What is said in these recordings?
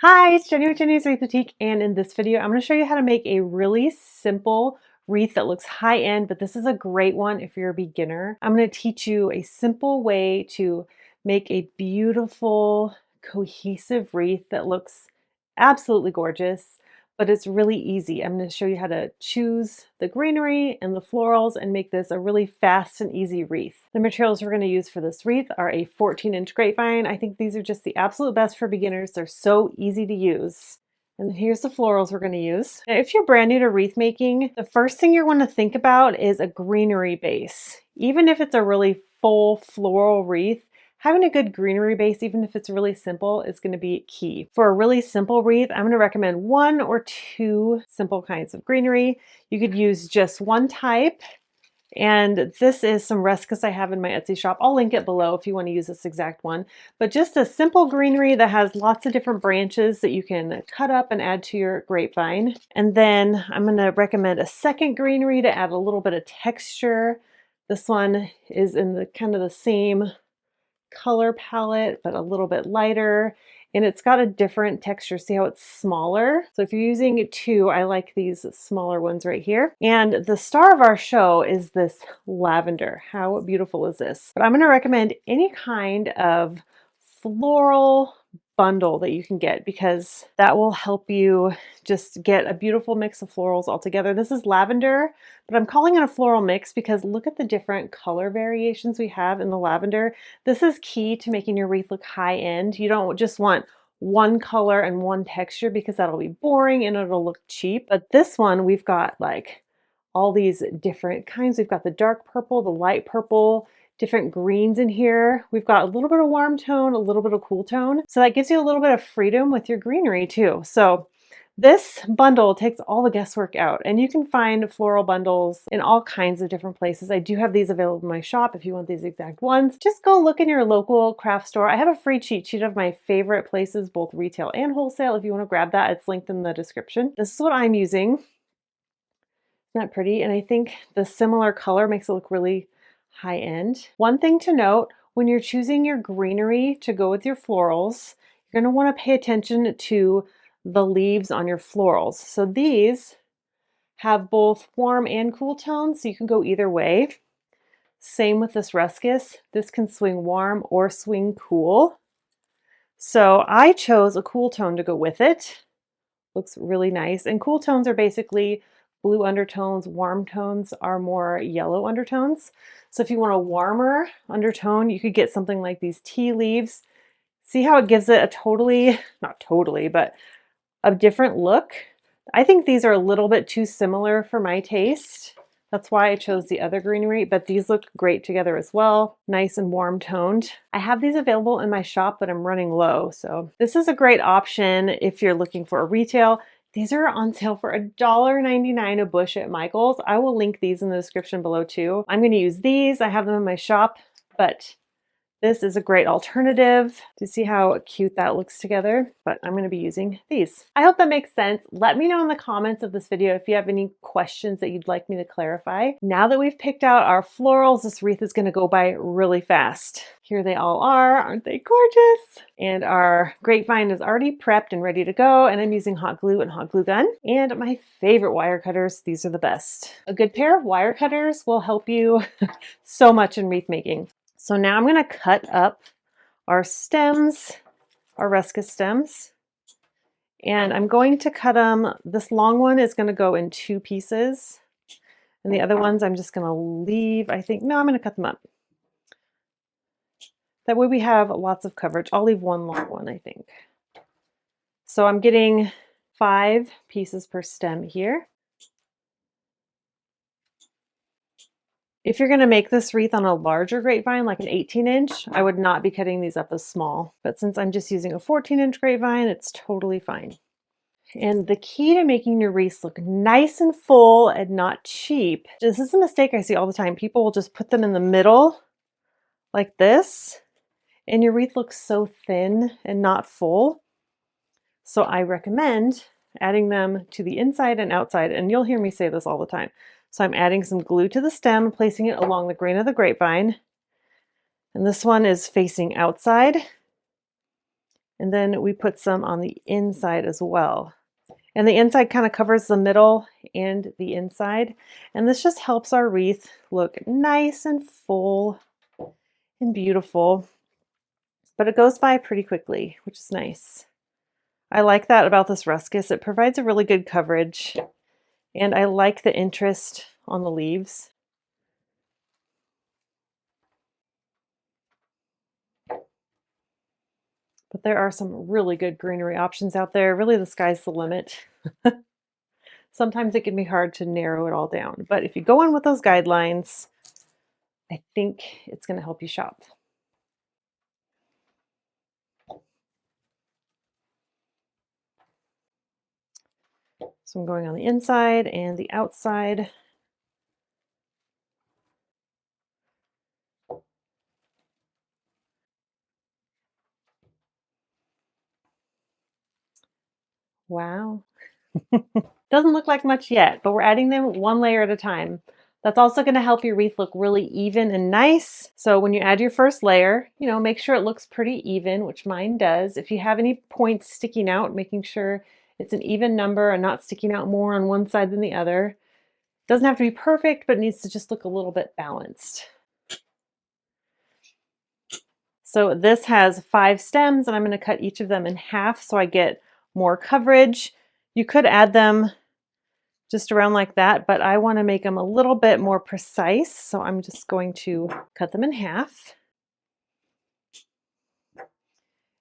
Hi, it's Jenny with Jenny's Wreath Boutique, and in this video, I'm going to show you how to make a really simple wreath that looks high-end, but this is a great one if you're a beginner. I'm going to teach you a simple way to make a beautiful, cohesive wreath that looks absolutely gorgeous, but it's really easy. I'm going to show you how to choose the greenery and the florals and make this a really fast and easy wreath. The materials we're going to use for this wreath are a 14-inch grapevine. I think these are just the absolute best for beginners. They're so easy to use. And here's the florals we're going to use. Now, if you're brand new to wreath making, the first thing you're going to think about is a greenery base. Even if it's a really full floral wreath, having a good greenery base, even if it's really simple, is going to be key. For a really simple wreath, I'm going to recommend 1 or 2 simple kinds of greenery. You could use just one type. And this is some ruscus I have in my Etsy shop. I'll link it below if you want to use this exact one. But just a simple greenery that has lots of different branches that you can cut up and add to your grapevine. And then I'm going to recommend a second greenery to add a little bit of texture. This one is in the kind of the same color palette, but a little bit lighter. And it's got a different texture. See how it's smaller? So if you're using 2, I like these smaller ones right here. And the star of our show is this lavender. How beautiful is this? But I'm going to recommend any kind of floral bundle that you can get because that will help you just get a beautiful mix of florals all together. This is lavender, but I'm calling it a floral mix because look at the different color variations we have in the lavender. This is key to making your wreath look high end. You don't just want one color and one texture because that'll be boring and it'll look cheap. But this one, we've got like all these different kinds. We've got the dark purple, the light purple, different greens in here. We've got a little bit of warm tone, a little bit of cool tone. So that gives you a little bit of freedom with your greenery too. So this bundle takes all the guesswork out, and you can find floral bundles in all kinds of different places. I do have these available in my shop if you want these exact ones. Just go look in your local craft store. I have a free cheat sheet of my favorite places, both retail and wholesale. If you want to grab that, it's linked in the description. This is what I'm using. Isn't that pretty? And I think the similar color makes it look really high end. One thing to note, when you're choosing your greenery to go with your florals, you're going to want to pay attention to the leaves on your florals. So these have both warm and cool tones, so you can go either way. Same with this ruscus. This can swing warm or swing cool. So I chose a cool tone to go with it. Looks really nice. And cool tones are basically blue undertones, warm tones are more yellow undertones. So if you want a warmer undertone, you could get something like these tea leaves. See how it gives it a totally, not totally, but a different look. I think these are a little bit too similar for my taste. That's why I chose the other greenery, but these look great together as well. Nice and warm toned. I have these available in my shop, but I'm running low. So this is a great option if you're looking for a retail. These are on sale for $1.99 a bush at Michael's. I will link these in the description below too. I'm going to use these. I have them in my shop, but this is a great alternative to see how cute that looks together, but I'm going to be using these. I hope that makes sense. Let me know in the comments of this video if you have any questions that you'd like me to clarify. Now that we've picked out our florals, this wreath is going to go by really fast. Here they all are. Aren't they gorgeous? And our grapevine is already prepped and ready to go, and I'm using hot glue and hot glue gun. And my favorite wire cutters, these are the best. A good pair of wire cutters will help you so much in wreath making. So now I'm going to cut up our stems, our ruscus stems, and I'm going to cut them. This long one is going to go in 2 pieces, and the other ones I'm just going to leave. I think, no, I'm going to cut them up. That way we have lots of coverage. I'll leave one long one, I think. So I'm getting 5 pieces per stem here. If you're going to make this wreath on a larger grapevine, like an 18-inch, I would not be cutting these up as small. But since I'm just using a 14-inch grapevine, it's totally fine. And the key to making your wreaths look nice and full and not cheap, this is a mistake I see all the time. People will just put them in the middle like this, and your wreath looks so thin and not full. So I recommend adding them to the inside and outside, and you'll hear me say this all the time. So I'm adding some glue to the stem, placing it along the grain of the grapevine. And this one is facing outside. And then we put some on the inside as well. And the inside kind of covers the middle and the inside. And this just helps our wreath look nice and full and beautiful. But it goes by pretty quickly, which is nice. I like that about this ruscus. It provides a really good coverage. And I like the interest on the leaves. But there are some really good greenery options out there. Really, the sky's the limit. Sometimes it can be hard to narrow it all down. But if you go in with those guidelines, I think it's going to help you shop. So I'm going on the inside and the outside. Wow. Doesn't look like much yet, but we're adding them one layer at a time. That's also going to help your wreath look really even and nice. So when you add your first layer, make sure it looks pretty even, which mine does. If you have any points sticking out, making sure it's an even number and not sticking out more on one side than the other. Doesn't have to be perfect, but it needs to just look a little bit balanced. So this has 5 stems, and I'm going to cut each of them in half so I get more coverage. You could add them just around like that, but I want to make them a little bit more precise, so I'm just going to cut them in half.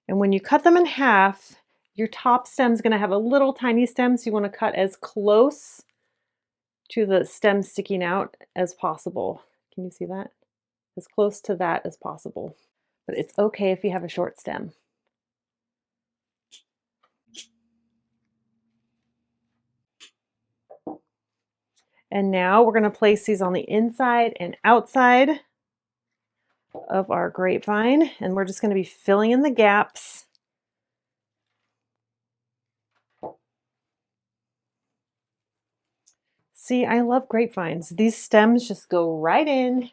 And when you cut them in half, your top stem is going to have a little tiny stem, so you want to cut as close to the stem sticking out as possible. Can you see that? As close to that as possible. But it's okay if you have a short stem. And now we're going to place these on the inside and outside of our grapevine, and we're just going to be filling in the gaps. See, I love grapevines. These stems just go right in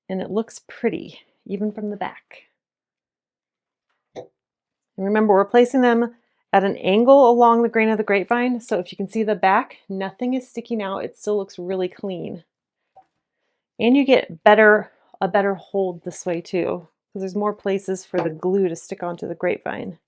and it looks pretty, even from the back. And remember, we're placing them at an angle along the grain of the grapevine, so if you can see the back, nothing is sticking out. It still looks really clean. And you get a better hold this way too, because there's more places for the glue to stick onto the grapevine.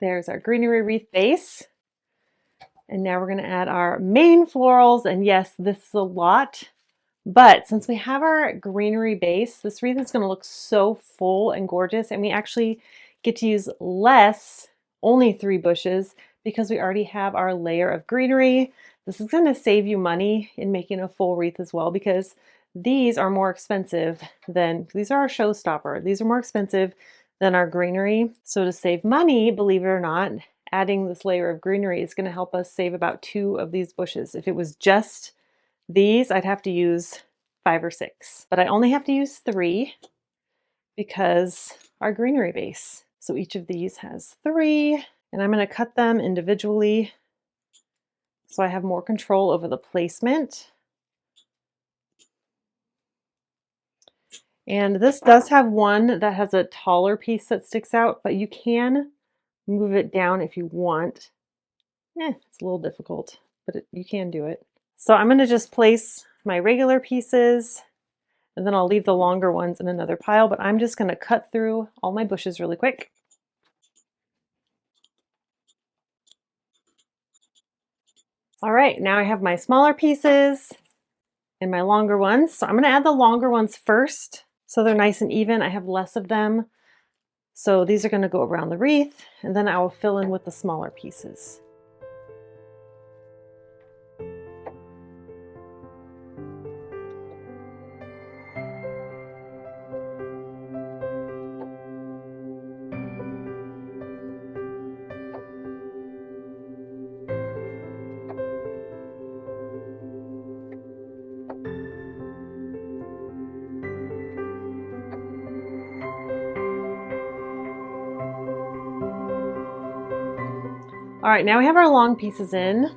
There's our greenery wreath base. And now we're going to add our main florals. And yes, this is a lot, but since we have our greenery base, this wreath is going to look so full and gorgeous. And we actually get to use only 3 bushes, because we already have our layer of greenery. This is going to save you money in making a full wreath as well, because these are more expensive these are our showstopper. These are more expensive than our greenery. So to save money, believe it or not, adding this layer of greenery is going to help us save about 2 of these bushes. If it was just these, I'd have to use 5 or 6, but I only have to use 3 because our greenery base. So each of these has 3, and I'm going to cut them individually so I have more control over the placement. And this does have one that has a taller piece that sticks out, but you can move it down if you want. It's a little difficult, but you can do it. So I'm going to just place my regular pieces, and then I'll leave the longer ones in another pile, but I'm just going to cut through all my bushes really quick. All right, now I have my smaller pieces and my longer ones. So I'm going to add the longer ones first so they're nice and even. I have less of them. So these are going to go around the wreath, and then I will fill in with the smaller pieces. All right, now we have our long pieces in.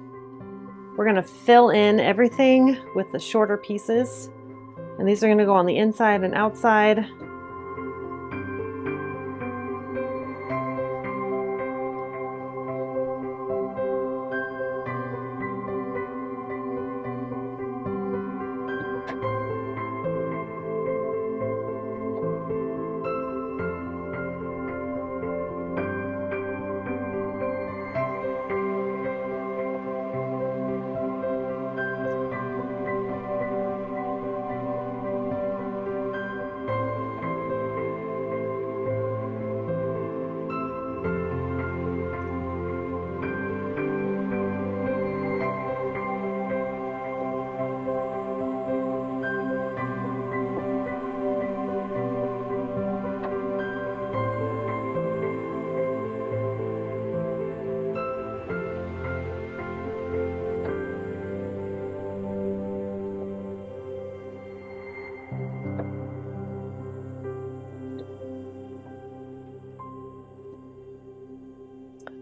We're gonna fill in everything with the shorter pieces. And these are gonna go on the inside and outside.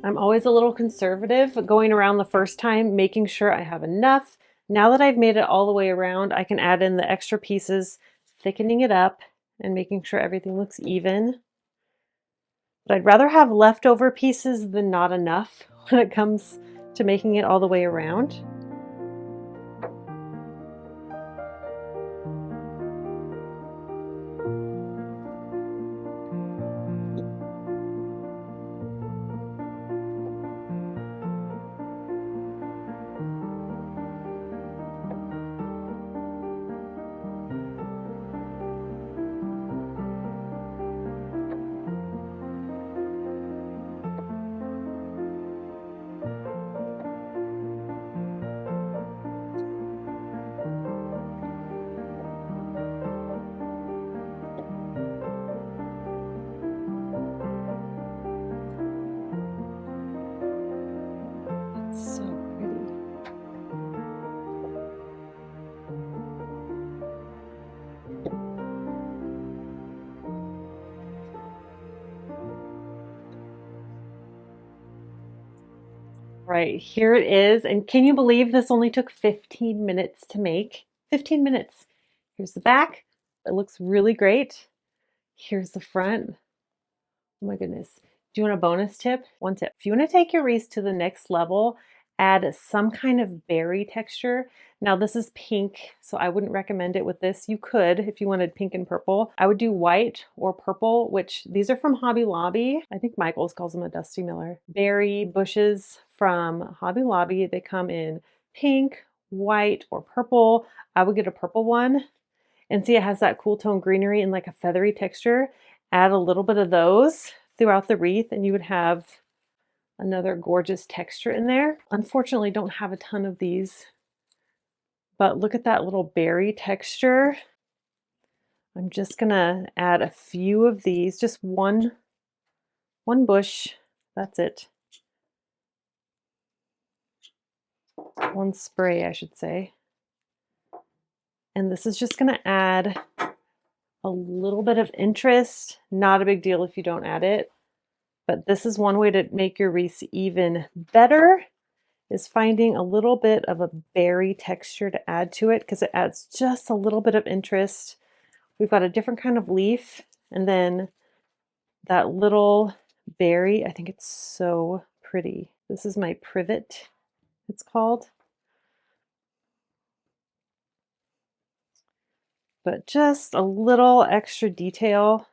I'm always a little conservative going around the first time, making sure I have enough. Now that I've made it all the way around, I can add in the extra pieces, thickening it up and making sure everything looks even. But I'd rather have leftover pieces than not enough when it comes to making it all the way around. So pretty. Right, here it is. And can you believe this only took 15 minutes to make? 15 minutes. Here's the back. It looks really great. Here's the front. Oh my goodness. Do you want a bonus tip? One tip. If you want to take your wreath to the next level, add some kind of berry texture. Now this is pink, so I wouldn't recommend it with this. You could if you wanted pink and purple. I would do white or purple, which these are from Hobby Lobby. I think Michaels calls them a Dusty Miller. Berry bushes from Hobby Lobby. They come in pink, white, or purple. I would get a purple one. And see, it has that cool tone greenery and like a feathery texture. Add a little bit of those throughout the wreath and you would have another gorgeous texture in there. Unfortunately, don't have a ton of these, but look at that little berry texture. I'm just gonna add a few of these, just one bush, that's it. One spray, I should say. And this is just gonna add a little bit of interest. Not a big deal if you don't add it, but this is one way to make your wreaths even better, is finding a little bit of a berry texture to add to it because it adds just a little bit of interest. We've got a different kind of leaf and then that little berry. I think it's so pretty. This is my privet, it's called. But just a little extra detail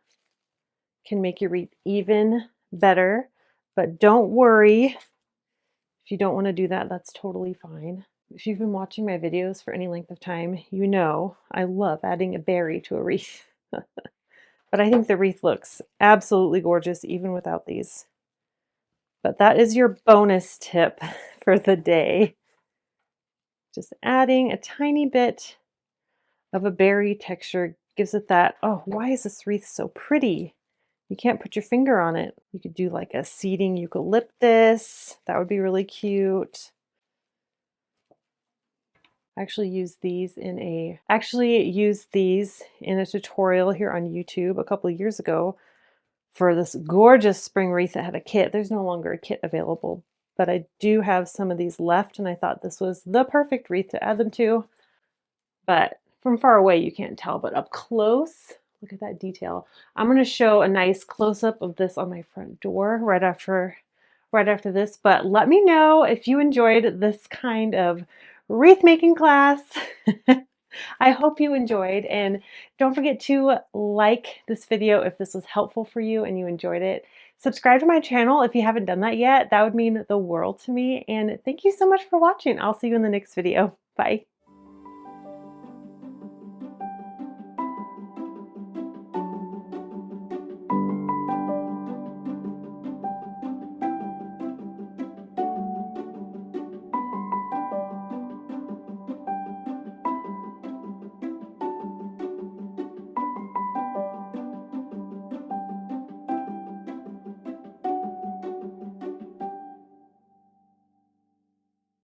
can make your wreath even better. But don't worry, if you don't want to do that, that's totally fine. If you've been watching my videos for any length of time, you know I love adding a berry to a wreath. But I think the wreath looks absolutely gorgeous even without these. But that is your bonus tip for the day. Just adding a tiny bit of a berry texture gives it that, oh, why is this wreath so pretty? You can't put your finger on it. You could do like a seeding eucalyptus. That would be really cute. I actually used these in a tutorial here on YouTube a couple of years ago for this gorgeous spring wreath that had a kit. There's no longer a kit available, but I do have some of these left, and I thought this was the perfect wreath to add them to. But from far away, you can't tell, but up close, look at that detail. I'm going to show a nice close-up of this on my front door right after this, but let me know if you enjoyed this kind of wreath making class. I hope you enjoyed, and don't forget to like this video if this was helpful for you and you enjoyed it. Subscribe to my channel if you haven't done that yet. That would mean the world to me, and thank you so much for watching. I'll see you in the next video. Bye.